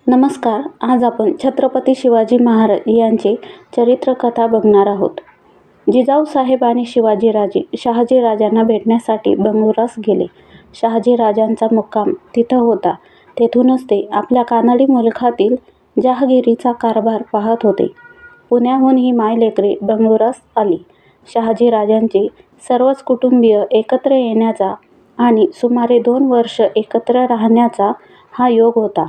नमस्कार. आज आपण छत्रपती शिवाजी महाराज यांची चरित्रकथा बघणार आहोत. जिजाऊ साहेब आणि शिवाजीराजे शहाजीराजांना भेटण्यासाठी बंगुरास गेले. शहाजीराजांचा मुक्काम तिथं होता. तेथूनच ते आपल्या कानडी मुलखातील जहागिरीचा कारभार पाहत होते. पुण्याहून ही मायलेकरे बंगुरास आली. शहाजीराजांचे सर्वच कुटुंबीय एकत्र येण्याचा आणि सुमारे 2 वर्ष एकत्र राहण्याचा हा योग होता.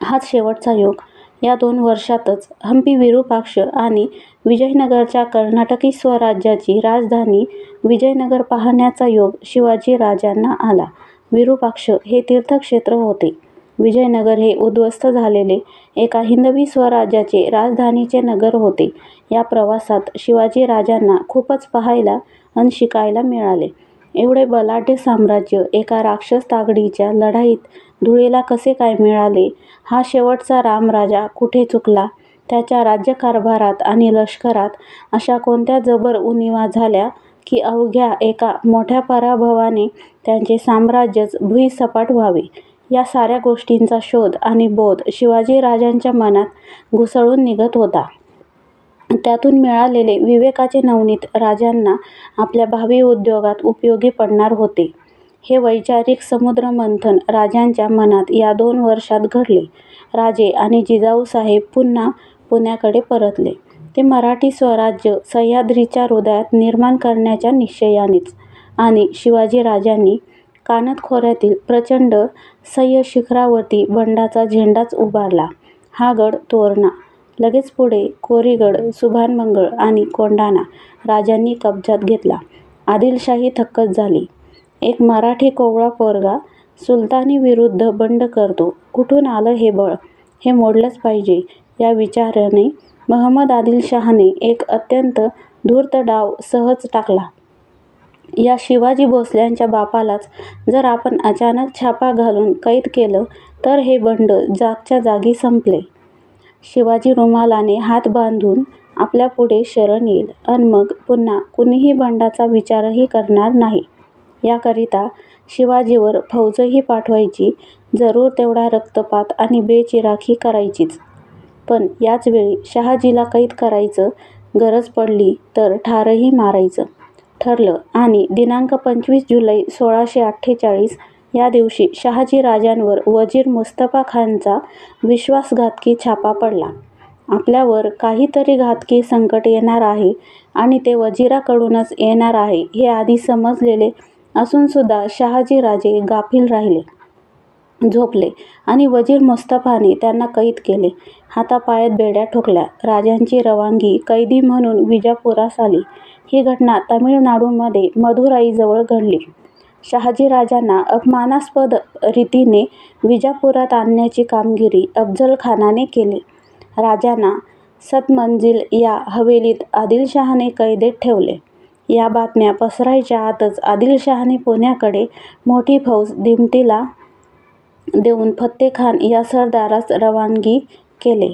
हाच शेवटचा योग. या 2 वर्षातच हंपी विरूपाक्ष आणि विजयनगरच्या कर्नाटकी स्वराज्याची राजधानी विजयनगर पाहण्याचा योग शिवाजीराजांना आला. विरूपाक्ष हे तीर्थक्षेत्र होते. विजयनगर हे उद्ध्वस्त झालेले एका हिंदवी स्वराज्याचे राजधानीचे नगर होते. या प्रवासात शिवाजीराजांना खूपच पाहायला आणि शिकायला मिळाले. एवढे बलाढ्य साम्राज्य एका राक्षस तागडीच्या लढाईत धुळीला कसे काय मिळाले? हा शेवटचा रामराजा कुठे चुकला? त्याच्या राज्यकारभारात आणि लष्करात अशा कोणत्या जबर उणिवा झाल्या की अवघ्या एका मोठ्या पराभवाने त्यांचे साम्राज्यच भुईसपाट व्हावे? या साऱ्या गोष्टींचा शोध आणि बोध शिवाजीराजांच्या मनात घुसळून निघत होता. त्यातून मिळालेले विवेकाचे नवनीत राजांना आपल्या भावी उद्योगात उपयोगी पडणार होते. हे वैचारिक समुद्रमंथन राजांच्या मनात या 2 वर्षात घडले. राजे आणि जिजाऊसाहेब पुन्हा पुण्याकडे परतले. ते मराठी स्वराज्य सह्याद्रीच्या हृदयात निर्माण करण्याच्या निश्चयानेच. आणि शिवाजीराजांनी कानदखोऱ्यातील प्रचंड सह्य शिखरावरती बंडाचा झेंडाच उभारला. हा गड तोरणा. लगेच पुढे कोरीगड, सुभानमंगळ आणि कोंढाणा राजांनी कब्जात घेतला. आदिलशाही थक्कच झाली. एक मराठी कोवळा पोरगा सुलतानी विरुद्ध बंड करतो. कुठून आलं हे बळ? हे मोडलंच पाहिजे या विचाराने महंमद आदिलशहाने एक अत्यंत धूर्त डाव सहज टाकला. या शिवाजी भोसल्यांच्या बापालाच जर आपण अचानक छापा घालून कैद केलं तर हे बंड जागच्या जागी संपले. शिवाजी रुमालाने हात बांधून आपल्यापुढे शरण येईल अन मग पुन्हा कुणीही बंडाचा विचारही करणार नाही. याकरिता शिवाजीवर फौजही पाठवायची, जरूर तेवढा रक्तपात आणि बेचिराखी करायचीच. पण याच वेळी शहाजीला कैद करायचं, गरज पडली तर ठारही मारायचं ठरलं आणि दिनांक 25 जुलै 1648 या दिवशी शहाजीराजांवर वजीर मुस्तफा खानचा विश्वासघातकी छापा पडला. आपल्यावर काहीतरी घातकी संकट येणार आहे आणि ते वजिराकडूनच येणार आहे हे आधी समजलेले असूनसुद्धा शहाजीराजे गाफील राहिले, झोपले आणि वजीर मुस्तफाने त्यांना कैद केले. हातापायात बेड्या ठोकल्या. राजांची रवानगी कैदी म्हणून विजापुरास आली. ही घटना तमिळनाडूमध्ये मदुराईजवळ घडली. शहाजीराजांना अपमानास्पद रीतीने विजापुरात आणण्याची कामगिरी अफझलखानाने केली. राजांना सतमंजिल या हवेलीत आदिलशहाने कैदेत ठेवले. या बातम्या पसरायच्या आतच आदिलशहाने पुण्याकडे मोठी फौज दिमतीला देऊन फत्तेखान या सरदारास रवानगी केले.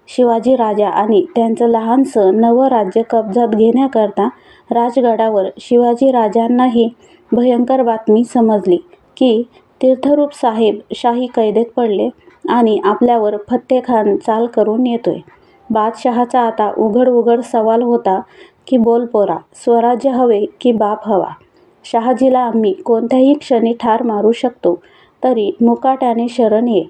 शिवाजीराजा आणि त्यांचं लहानसं नवं राज्य कब्जात घेण्याकरता राजगडावर शिवाजीराजांनाही भयंकर बातमी समजली की तीर्थरूप साहेब शाही कैदेत पडले आणि आपल्यावर फत्तेखान चाल करून येतोय. बादशहाचा आता उघड सवाल होता की बोल पोरा, स्वराज्य हवे की बाप हवा? शहाजीला आम्ही कोणत्याही क्षणी ठार मारू शकतो, तरी मुकाट्याने शरण ये.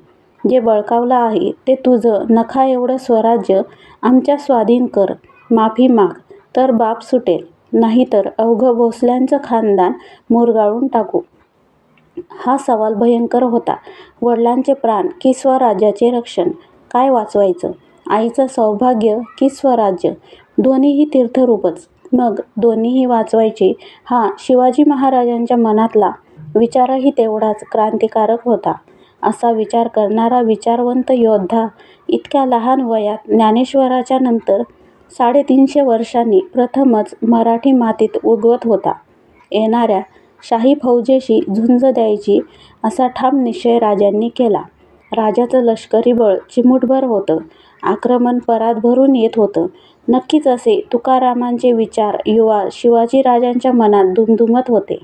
जे बळकावलं आहे ते तुझं नखा एवढं स्वराज्य आमच्या स्वाधीन कर. माफी माग तर बाप सुटेल, नाहीतर अवघं भोसल्यांचं खानदान मुरगाळून टाकू. हा सवाल भयंकर होता. वडिलांचे प्राण की स्वराज्याचे रक्षण? काय वाचवायचं? आईचं सौभाग्य की स्वराज्य? दोन्हीही तीर्थरूपच. मग दोन्हीही वाचवायचे हा शिवाजी महाराजांच्या मनातला विचारही तेवढाच क्रांतिकारक होता. असा विचार करणारा विचारवंत योद्धा इतक्या लहान वयात ज्ञानेश्वराच्या नंतर 350 वर्षांनी प्रथमच मराठी मातीत उगवत होता. येणाऱ्या शाही फौजेशी झुंज द्यायची असा ठाम निश्चय राजांनी केला. राजाचं लष्करी बळ चिमूटभर होतं. आक्रमण परात भरून येत होतं. नक्कीच असे तुकारामांचे विचार युवा शिवाजीराजांच्या मनात दुमदुमत होते.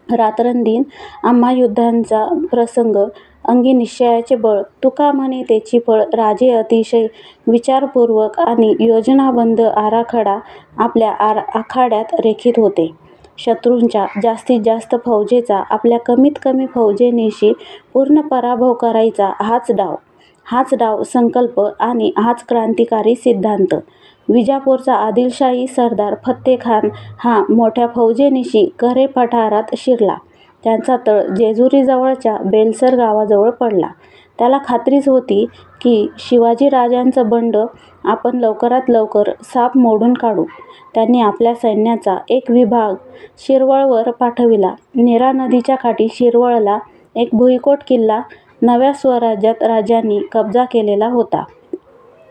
रात्रंदिन आम्हा युद्धांचा प्रसंग अंगी निश्चयाचे बळ, तुका म्हणे तेची फळ. राजे अतिशय विचारपूर्वक आणि योजनाबद्ध आराखडा आपल्या आखाड्यात रेखीत होते. शत्रूंच्या जास्तीत जास्त फौजेचा आपल्या कमीत कमी फौजेनिशी पूर्ण पराभव करायचा हाच डाव संकल्प आणि हाच क्रांतिकारी सिद्धांत. विजापूरचा आदिलशाही सरदार फत्तेखान हा मोठ्या फौजेनिशी कऱ्हे पठारात शिरला. त्यांचा तळ जेजुरीजवळच्या बेलसर गावाजवळ पडला. त्याला खात्रीच होती की शिवाजीराजांचं बंड आपण लवकरात लवकर साप मोडून काढू. त्यांनी आपल्या सैन्याचा एक विभाग शिरवळवर पाठविला. नीरा नदीच्या काठी शिरवळला एक भुईकोट किल्ला नव्या स्वराज्यात राजांनी कब्जा केलेला होता.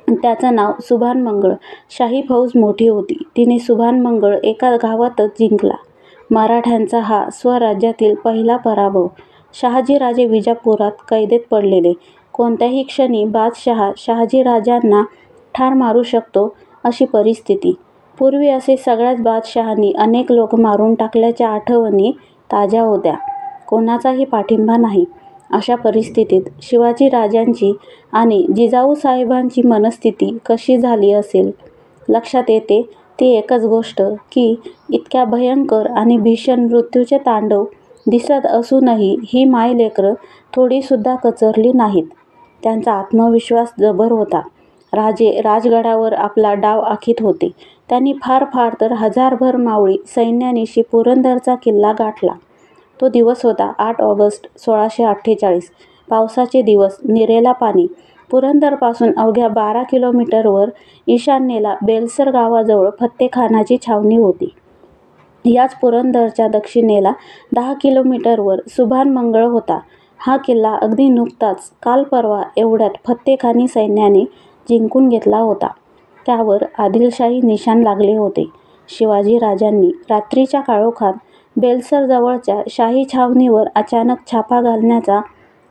त्याचं नाव सुभानमंगळ. शाही फौज मोठी होती. तिने सुभानमंगळ एका गावातच जिंकला. मराठ्यांचा हा स्वराज्यातील पहिला पराभव. शहाजीराजे विजापुरात कैदेत पडलेले. कोणत्याही क्षणी बादशहा शहाजीराजांना ठार मारू शकतो अशी परिस्थिती. पूर्वी असे सगळ्याच बादशहांनी अनेक लोक मारून टाकल्याच्या आठवणी ताज्या होत्या. कोणाचाही पाठिंबा नाही. अशा परिस्थितीत शिवाजीराजांची आणि जिजाऊसाहेबांची मनस्थिती कशी झाली असेल? लक्षात येते ती एकच गोष्ट की इतक्या भयंकर आणि भीषण मृत्यूचे तांडव दिसत असूनही ही मायलेकरं थोडीसुद्धा कचरली नाहीत. त्यांचा आत्मविश्वास जबर होता. राजे राजगडावर आपला डाव आखीत होते. त्यांनी फार तर 1000भर मावळी सैन्यानिशी पुरंदरचा किल्ला गाठला. तो दिवस होता 8 ऑगस्ट 1648. पावसाचे दिवस. निरेला पाणी. पुरंदरपासून अवघ्या 12 किलोमीटरवर ईशान्येला बेलसर गावाजवळ फत्तेखानाची छावणी होती. याच पुरंदरच्या दक्षिणेला 10 किलोमीटरवर सुभानमंगळ होता. हा किल्ला अगदी नुकताच काल परवा एवढ्यात फत्तेखानी सैन्याने जिंकून घेतला होता. त्यावर आदिलशाही निशाण लागले होते. शिवाजीराजांनी रात्रीच्या काळोखात बेलसरजवळच्या शाही छावणीवर अचानक छापा घालण्याचा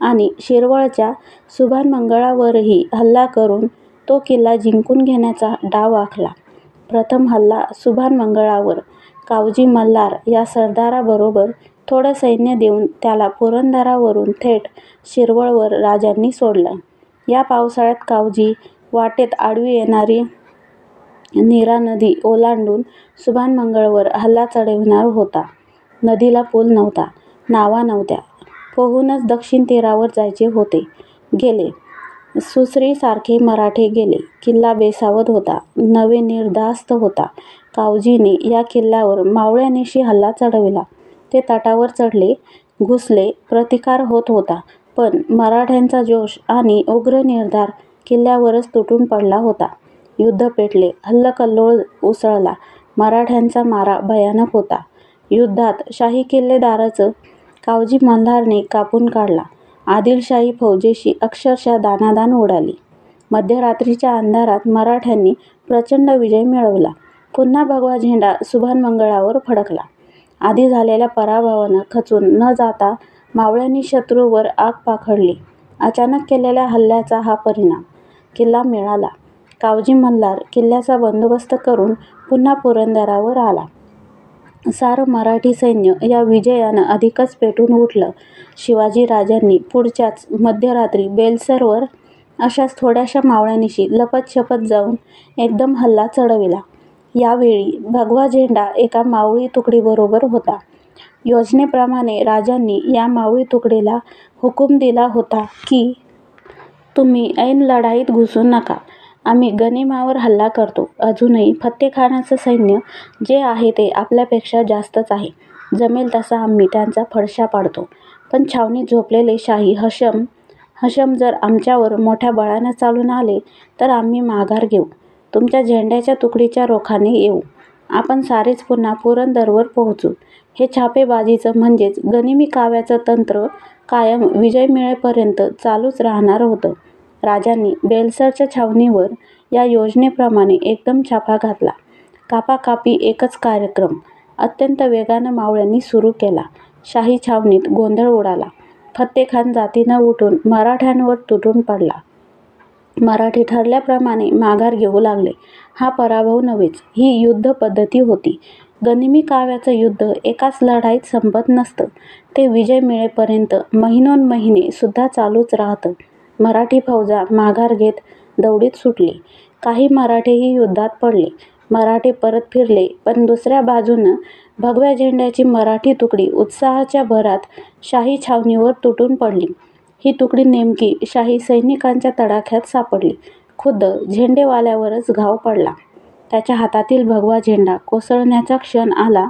आणि शिरवळच्या सुभानमंगळावरही हल्ला करून तो किल्ला जिंकून घेण्याचा डाव आखला. प्रथम हल्ला सुभानमंगळावर. कावजी मल्हार या सरदाराबरोबर थोडं सैन्य देऊन त्याला पुरंदरावरून थेट शिरवळवर राजांनी सोडलं. या पावसाळ्यात कावजी वाटेत आडवी येणारी नीरा नदी ओलांडून सुभानमंगळवर हल्ला चढविणार होता. नदीला पूल नव्हता. नावा नव्हत्या. पोहूनच दक्षिण तीरावर जायचे होते. गेले. सुसरीसारखे मराठे गेले. किल्ला बेसावध होता. नवे निर्धास्त होता. कावजीने या किल्ल्यावर मावळ्यानिशी हल्ला चढविला. ते तटावर चढले. घुसले. प्रतिकार होत होता. पण मराठ्यांचा जोश आणि उग्र निर्धार किल्ल्यावरच तुटून पडला होता. युद्ध पेटले. हल्लकल्लोळ उसळला. मराठ्यांचा मारा भयानक होता. युद्धात शाही किल्लेदाराचं कावजी मल्हारने कापून काढला. आदिलशाही फौजेशी अक्षरशः दाणादाण उडाली. मध्यरात्रीच्या अंधारात मराठ्यांनी प्रचंड विजय मिळवला. पुन्हा भगवा झेंडा सुभानमंगळावर फडकला. आधी झालेल्या पराभवानं खचून न जाता मावळ्यांनी शत्रूवर आग पाखडली. अचानक केलेल्या हल्ल्याचा हा परिणाम. किल्ला मिळाला. कावजी मल्हार किल्ल्याचा बंदोबस्त करून पुन्हा पुरंदरावर आला. सारं मराठी सैन्य या विजयानं अधिकच पेटून उठलं. शिवाजीराजांनी पुढच्याच मध्यरात्री बेलसरवर अशाच थोड्याशा मावळ्यानिशी लपत-छपत जाऊन एकदम हल्ला चढविला. यावेळी भगवा झेंडा एका मावळी तुकडीबरोबर होता. योजनेप्रमाणे राजांनी या मावळी तुकडीला हुकूम दिला होता की तुम्ही ऐन लढाईत घुसू नका. आम्ही गनिमावर हल्ला करतो. अजूनही फत्तेखानाचं सैन्य जे आहे ते आपल्यापेक्षा जास्तच आहे. जमेल तसा आम्ही त्यांचा फडशा पाडतो. पण छावणीत झोपलेले शाही हशम जर आमच्यावर मोठ्या बळानं चालून आले तर आम्ही माघार घेऊ. तुमच्या झेंड्याच्या तुकडीच्या रोखाने येऊ. आपण सारेच पुन्हा पुरंदरवर पोहोचू. हे छापेबाजीचं म्हणजेच गनिमी काव्याचं तंत्र कायम विजय मिळेपर्यंत चालूच राहणार होतं. राजांनी बेलसरच्या छावणीवर या योजनेप्रमाणे एकदम छापा घातला. कापाकापी एकच कार्यक्रम अत्यंत वेगानं मावळ्यांनी सुरू केला. शाही छावणीत गोंधळ उडाला. फत्तेखान जातीनं उठून मराठ्यांवर तुटून पडला. मराठी ठरल्याप्रमाणे माघार घेऊ लागले. हा पराभव नव्हेच, ही युद्धपद्धती होती. गनिमी काव्याचं युद्ध एकाच लढाईत संपत नसतं. ते विजय मिळेपर्यंत महिनोन्महिने सुद्धा चालूच राहतं. मराठी फौजा माघार घेत दौडीत सुटली. काही मराठेही युद्धात पडले. मराठे परत फिरले. पण दुसऱ्या बाजूनं भगव्या झेंड्याची मराठी तुकडी उत्साहाच्या भरात शाही छावणीवर तुटून पडली. ही तुकडी नेमकी शाही सैनिकांच्या तडाख्यात सापडली. खुद्द झेंडेवाल्यावरच घाव पडला. त्याच्या हातातील भगवा झेंडा कोसळण्याचा क्षण आला.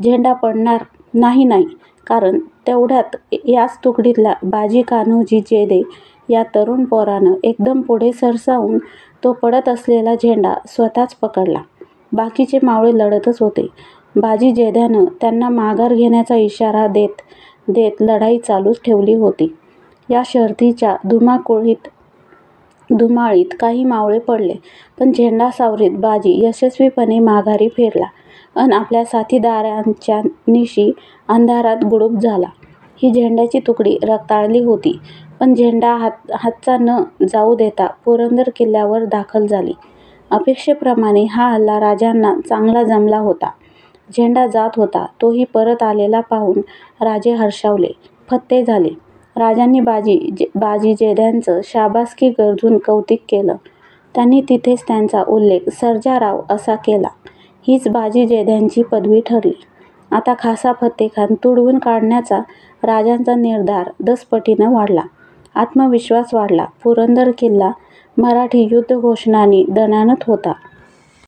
झेंडा पडणार नाही, कारण तेवढ्यात याच तुकडीतल्या बाजी कान्होजी जेधे या तरुण पोरानं एकदम पुढे सरसावून तो पडत असलेला झेंडा स्वतःच पकडला. बाकीचे मावळे लढतच होते. बाजी जेध्यानं त्यांना माघार घेण्याचा इशारा देत लढाई चालूच ठेवली होती. या शर्यतीच्या धुमाळीत काही मावळे पडले, पण झेंडा सावरीत बाजी यशस्वीपणे माघारी फिरला अन आपल्या साथीदारांच्या निशी अंधारात गुडूप झाला. ही झेंड्याची तुकडी रक्ताळली होती, पण झेंडा हातचा न जाऊ देता पुरंदर किल्ल्यावर दाखल झाली. अपेक्षेप्रमाणे हा हल्ला राजांना चांगला जमला होता. झेंडा जात होता, तोही परत आलेला पाहून राजे हर्षावले, फत्ते झाले. राजांनी बाजी जेध्यांचं शाबासकी गरजून कौतुक केलं. त्यांनी तिथेच त्यांचा उल्लेख सर्जाराव असा केला. हीच बाजी जेध्यांची पदवी ठरली. आता खासा फत्तेखान तुडवून काढण्याचा राजांचा निर्धार दसपटीनं वाढला. आत्मविश्वास वाढला. पुरंदर किल्ला मराठी युद्धघोषणांनी दणाणत होता.